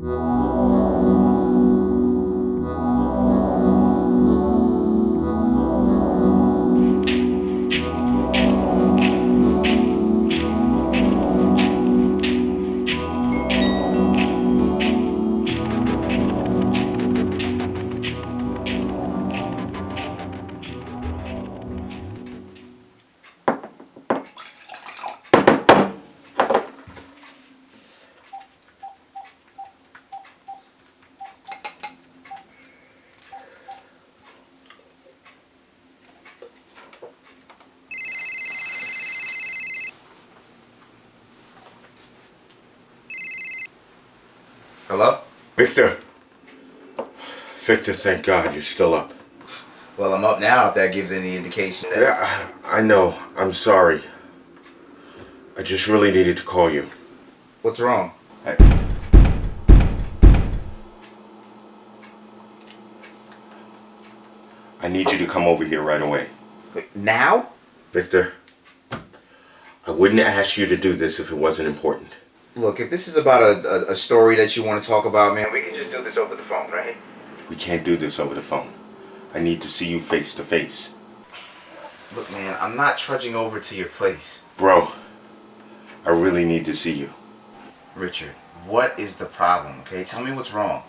Hello? Victor. Victor, thank God you're still up. Well, I'm up now if that gives any indication. Yeah, I know. I'm sorry. I just really needed to call you. What's wrong? I need you to come over here right away. Wait, now? Victor, I wouldn't ask you to do this if it wasn't important. Look, if this is about a story that you want to talk about, man, we can just do this over the phone, right? We can't do this over the phone. I need to see you face to face. Look, man, I'm not trudging over to your place. Bro, I really need to see you. Richard, what is the problem, okay? Tell me what's wrong.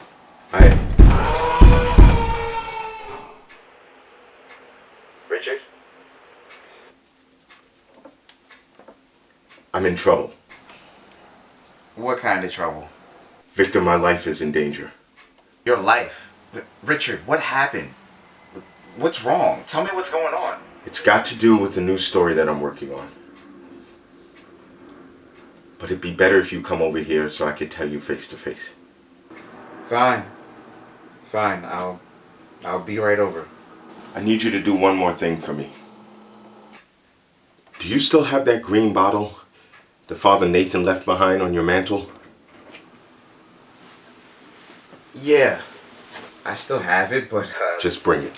Richard? I'm in trouble. What kind of trouble? Victor, my life is in danger. Your life? Richard, what happened? What's wrong? Tell me what's going on. It's got to do with the new story that I'm working on. But it'd be better if you come over here so I could tell you face to face. Fine. Fine, I'll be right over. I need you to do one more thing for me. Do you still have that green bottle that Father Nathan left behind on your mantle? Yeah, I still have it, but... Just bring it.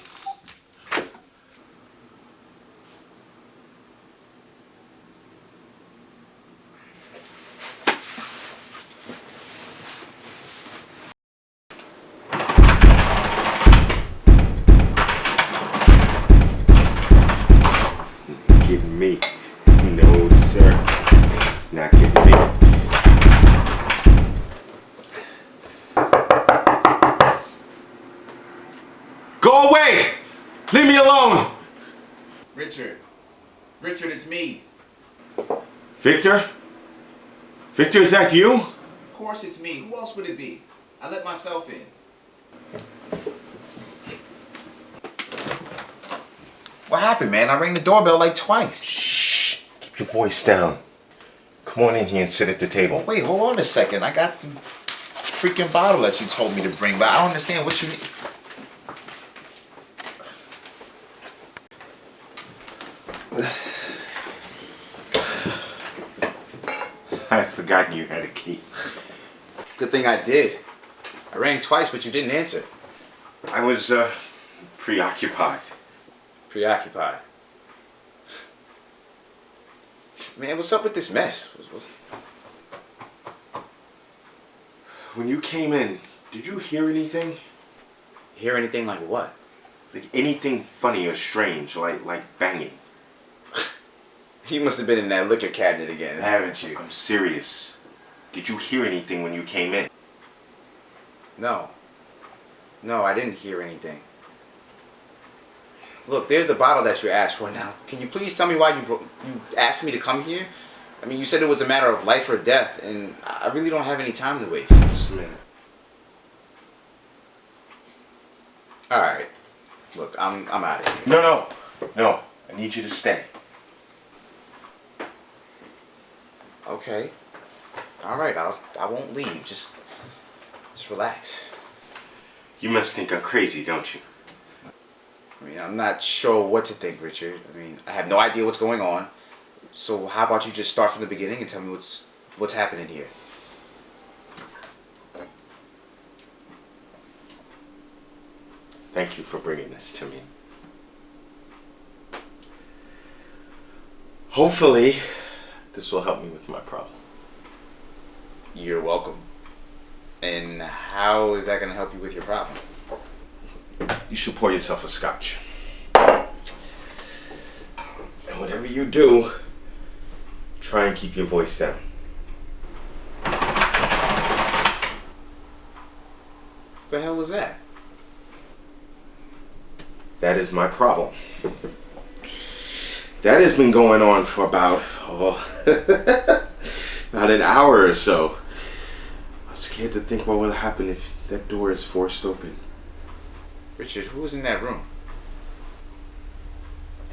Getting me. No, sir. Not getting me. Go away! Leave me alone! Richard, it's me. Victor? Victor, is that you? Of course it's me. Who else would it be? I let myself in. What happened, man? I rang the doorbell like twice. Shh. Keep your voice down. Come on in here and sit at the table. Wait, hold on a second. I got the freaking bottle that you told me to bring, but I don't understand what you need. I'd forgotten you had a key. Good thing I did. I rang twice, but you didn't answer. I was, preoccupied. Preoccupied. Man, what's up with this mess? When you came in, did you hear anything? Hear anything like what? Like anything funny or strange, like banging? You must have been in that liquor cabinet again, haven't you? I'm serious. Did you hear anything when you came in? No. No, I didn't hear anything. Look, there's the bottle that you asked for now. Can you please tell me why you asked me to come here? I mean, you said it was a matter of life or death, and I really don't have any time to waste. Just a minute. Alright. Look, I'm out of here. No. I need you to stay. Okay. Alright, I won't leave. Just relax. You must think I'm crazy, don't you? I mean, I'm not sure what to think, Richard. I mean, I have no idea what's going on. So how about you just start from the beginning and tell me what's happening here? Thank you for bringing this to me. Hopefully, this will help me with my problem. You're welcome. And how is that going to help you with your problem? You should pour yourself a scotch. And whatever you do, try and keep your voice down. What the hell was that? That is my problem. That has been going on for about about an hour or so. I'm scared to think what will happen if that door is forced open. Richard, who was in that room?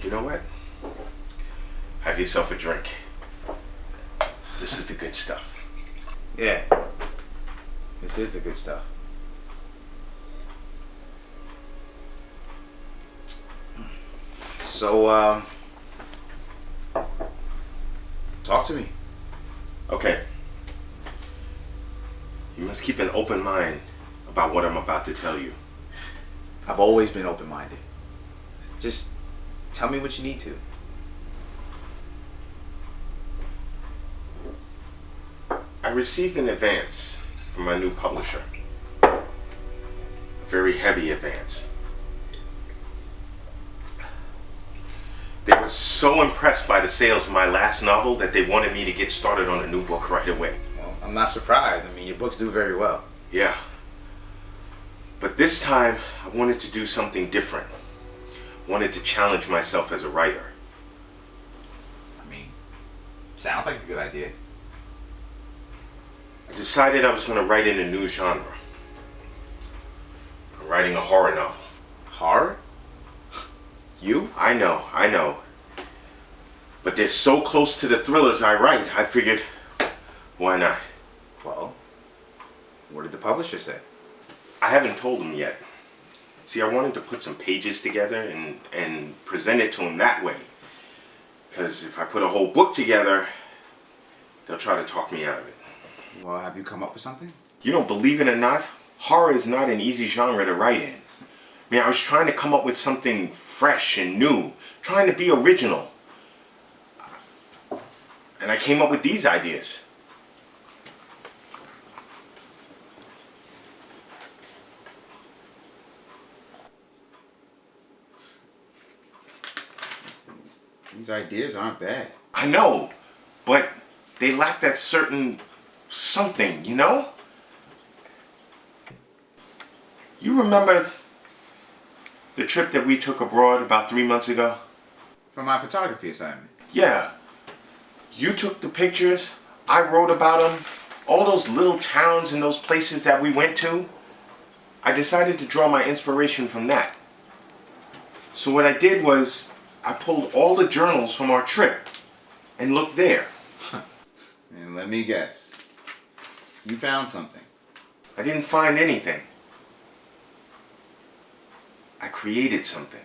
You know what? Have yourself a drink. This is the good stuff. Yeah. This is the good stuff. So, talk to me. Okay. You must keep an open mind about what I'm about to tell you. I've always been open-minded. Just tell me what you need to. I received an advance from my new publisher. A very heavy advance. They were so impressed by the sales of my last novel that they wanted me to get started on a new book right away. Well, I'm not surprised. I mean, your books do very well. Yeah. But this time, I wanted to do something different. Wanted to challenge myself as a writer. I mean, sounds like a good idea. I decided I was going to write in a new genre. I'm writing a horror novel. Horror? You? I know. But they're so close to the thrillers I write, I figured, why not? Well, what did the publisher say? I haven't told them yet. See, I wanted to put some pages together and present it to them that way. Because if I put a whole book together, they'll try to talk me out of it. Well, have you come up with something? You know, believe it or not, horror is not an easy genre to write in. I mean, I was trying to come up with something fresh and new, trying to be original. And I came up with these ideas. These ideas aren't bad. I know, but they lack that certain something, you know? You remember the trip that we took abroad about 3 months ago? For my photography assignment. Yeah. You took the pictures, I wrote about them, all those little towns and those places that we went to. I decided to draw my inspiration from that. So what I did was, I pulled all the journals from our trip and looked there. And let me guess. You found something. I didn't find anything. I created something.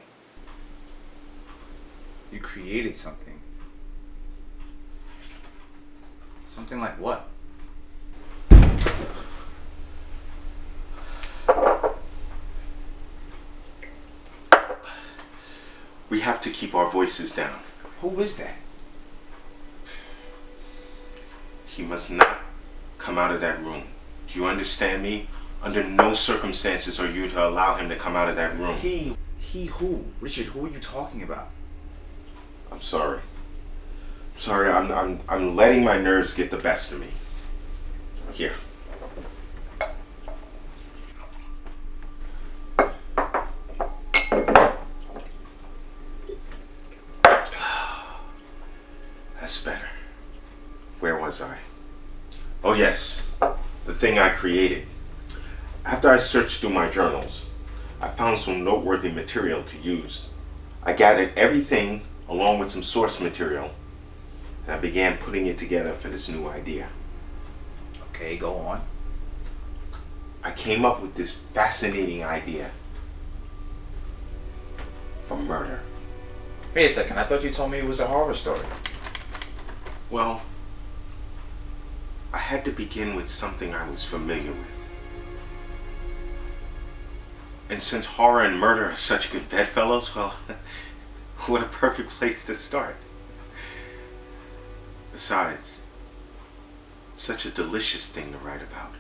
You created something. Something like what? We have to keep our voices down. Who is that? He must not come out of that room. Do you understand me? Under no circumstances are you to allow him to come out of that room. He who? Richard, who are you talking about? I'm sorry. Sorry, I'm letting my nerves get the best of me. Here. That's better. Where was I? Oh yes, the thing I created. After I searched through my journals, I found some noteworthy material to use. I gathered everything along with some source material, and I began putting it together for this new idea. Okay, go on. I came up with this fascinating idea for murder. Wait a second, I thought you told me it was a horror story. Well, I had to begin with something I was familiar with. And since horror and murder are such good bedfellows, well, what a perfect place to start. Besides, such a delicious thing to write about.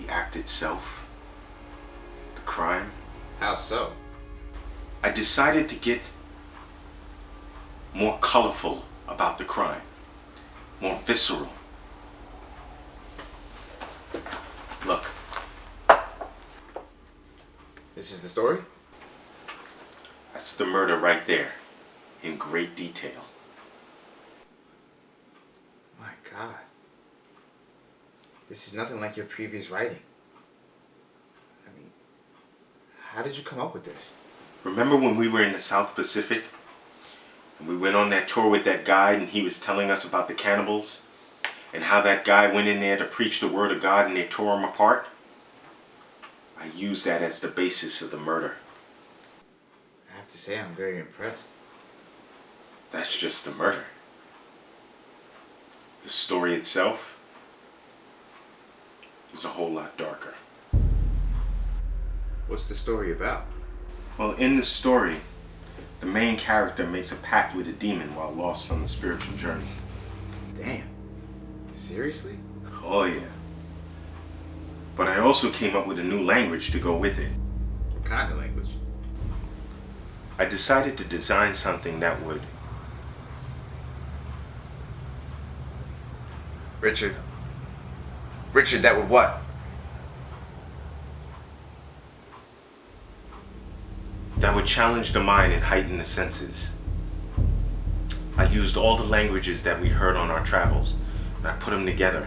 the act itself, the crime. How so? I decided to get more colorful about the crime, more visceral. Look, This is the story? that's the murder right there, in great detail. My God. This is nothing like your previous writing. I mean, how did you come up with this? Remember when we were in the South Pacific? And we went on that tour with that guide and he was telling us about the cannibals? And how that guy went in there to preach the word of God and they tore him apart? I used that as the basis of the murder. I have to say, I'm very impressed. That's just the murder. The story itself is a whole lot darker. What's the story about? Well, in the story, the main character makes a pact with a demon while lost on the spiritual journey. Damn. Seriously? Oh yeah. But I also came up with a new language to go with it. What kind of language? I decided to design something that would... Richard, that would what? that would challenge the mind and heighten the senses. I used all the languages that we heard on our travels, and I put them together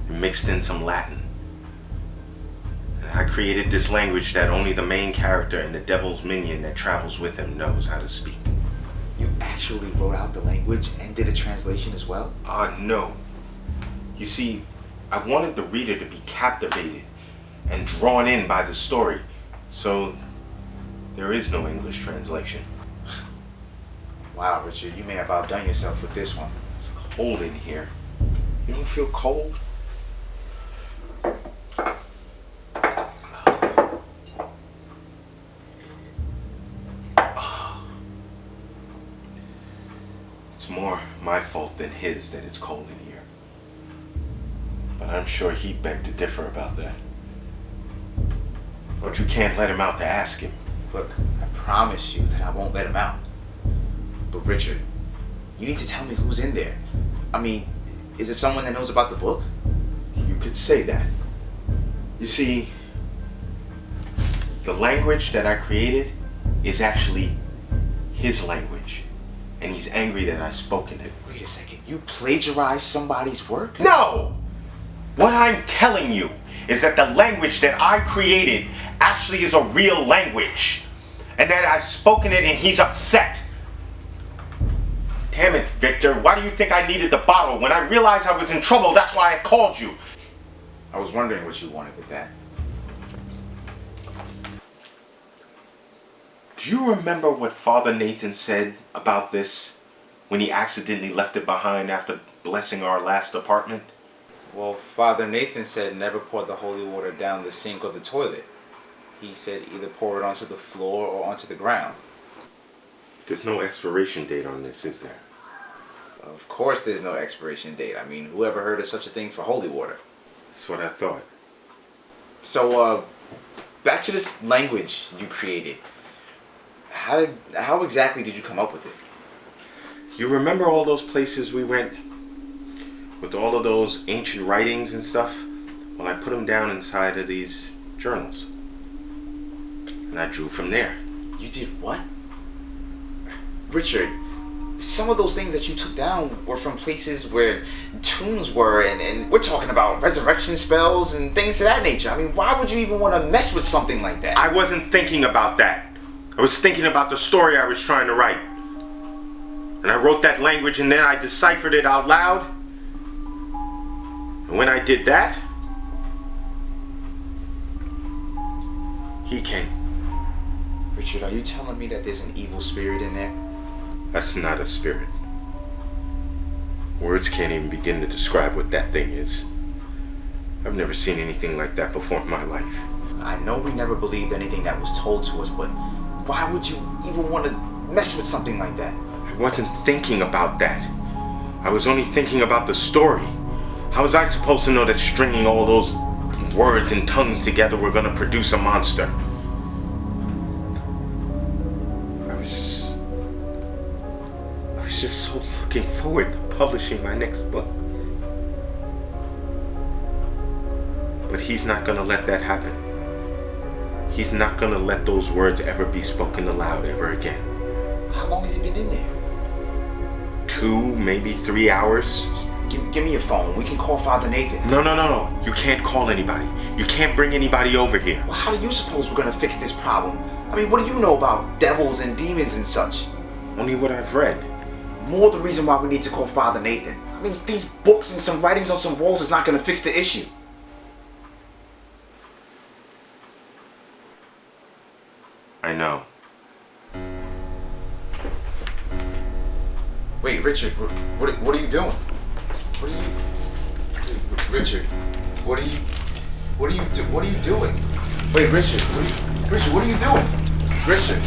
and mixed in some Latin. And I created this language that only the main character and the devil's minion that travels with him knows how to speak. You actually wrote out the language and did a translation as well? No. You see, I wanted the reader to be captivated and drawn in by the story, so there is no English translation. Wow, Richard, you may have outdone yourself with this one. It's cold in here. You don't feel cold? It's more my fault than his that it's cold in here. But I'm sure he'd beg to differ about that. But you can't let him out to ask him. Look, I promise you that I won't let him out. But Richard, you need to tell me who's in there. I mean, is it someone that knows about the book? You could say that. You see, the language that I created is actually his language. And he's angry that I've spoken it. Wait a second, you plagiarized somebody's work? No! What I'm telling you is that the language that I created actually is a real language. And that I've spoken it and he's upset. Damn it, Victor, why do you think I needed the bottle? When I realized I was in trouble, that's why I called you. I was wondering what you wanted with that. Do you remember what Father Nathan said about this when he accidentally left it behind after blessing our last apartment? Well, Father Nathan said never pour the holy water down the sink or the toilet. He said either pour it onto the floor or onto the ground. There's no expiration date on this, is there? Of course there's no expiration date. I mean, who ever heard of such a thing for holy water? That's what I thought. So, back to this language you created. How exactly did you come up with it? You remember all those places we went with all of those ancient writings and stuff? Well, I put them down inside of these journals. And I drew from there. You did what? Richard, some of those things that you took down were from places where tombs were, and we're talking about resurrection spells and things of that nature. I mean, why would you even want to mess with something like that? I wasn't thinking about that. I was thinking about the story I was trying to write. And I wrote that language and then I deciphered it out loud. And when I did that, he came. Richard, are you telling me that there's an evil spirit in there? That's not a spirit. Words can't even begin to describe what that thing is. I've never seen anything like that before in my life. I know we never believed anything that was told to us, but why would you even want to mess with something like that? I wasn't thinking about that. I was only thinking about the story. How was I supposed to know that stringing all those words and tongues together were gonna produce a monster. I was just so looking forward to publishing my next book. But he's not gonna let that happen. He's not gonna let those words ever be spoken aloud ever again. How long has he been in there? 2, maybe 3 hours. Give me your phone. We can call Father Nathan. No. You can't call anybody. You can't bring anybody over here. Well, how do you suppose we're gonna fix this problem? I mean, what do you know about devils and demons and such? Only what I've read. More the reason why we need to call Father Nathan. I mean, these books and some writings on some walls is not gonna fix the issue. I know. Wait, Richard, what are you doing? Richard, what are you doing? Wait, Richard, what are you doing? Richard.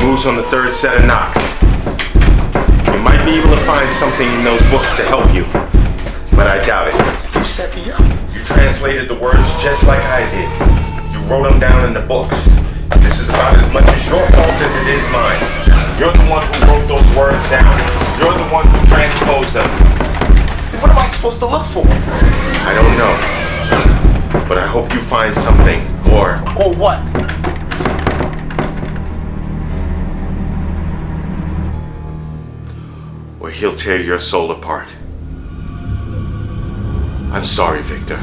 Moves on the 3rd set of knocks. You might be able to find something in those books to help you, but I doubt it. You set me up. You translated the words just like I did. You wrote them down in the books. This is about as much as your fault as it is mine. You're the one who wrote those words down. You're the one who transposed them. What am I supposed to look for? I don't know, but I hope you find something, or what? or he'll tear your soul apart. I'm sorry, Victor.